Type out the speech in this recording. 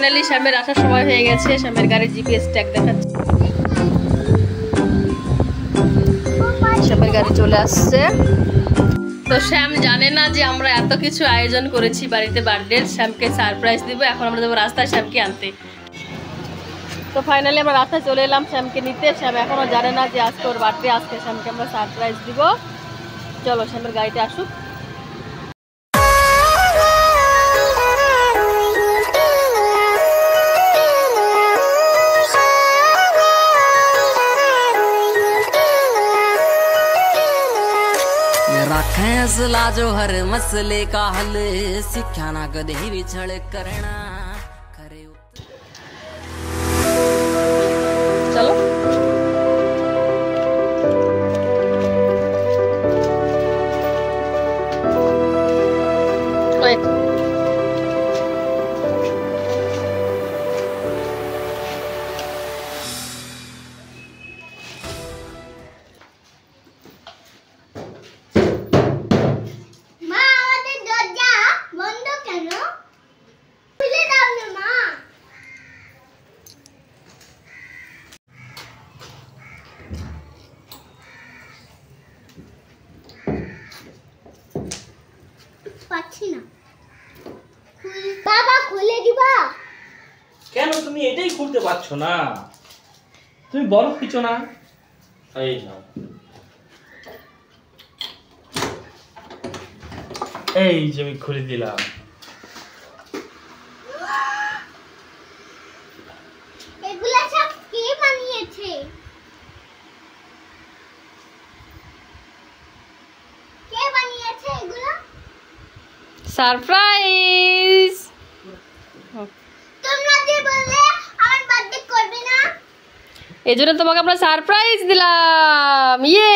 Finally শ্যামের আসার সময় হয়ে গেছে। শ্যামের গাড়ির জিপিএস ট্যাগ দেখাচ্ছে। শ্যামের গাড়ি চলে আসছে। তো শ্যাম জানে না যে আমরা এত কিছু আয়োজন করেছি বাড়িতে বার্থডে। শ্যামকে সারপ্রাইজ দিব। এখন আমরা যাবো রাস্তায় শ্যামকে আনতে। তো ফাইনালি আমরা রাস্তায় চলে এলাম শ্যামকে নিতে। শ্যাম এখনো জানে না যে আজকে ওর বার্থডে। আজকে শ্যামকে আমরা সারপ্রাইজ দিব। চলো শ্যামের গাড়িতে আসুক। फैसला जो हर मसले का हल सिक्ख्या ना कदे विछड़ करना करे। चलो বাবা খুলে দিবা কেন? তুমি এটাই খুলতে পারছো না? তুমি বড় কিছু না। এই নাও, এই যে আমি খুলে দিলাম। এগুলা সব কে বানিয়েছে? কে বানিয়েছে এগুলা? সারপ্রাইজ। তোমরা যে বললে আমার বার্থডে করবে না, এই জন্য তোমাকে আমরা সারপ্রাইজ দিলাম। ইয়ে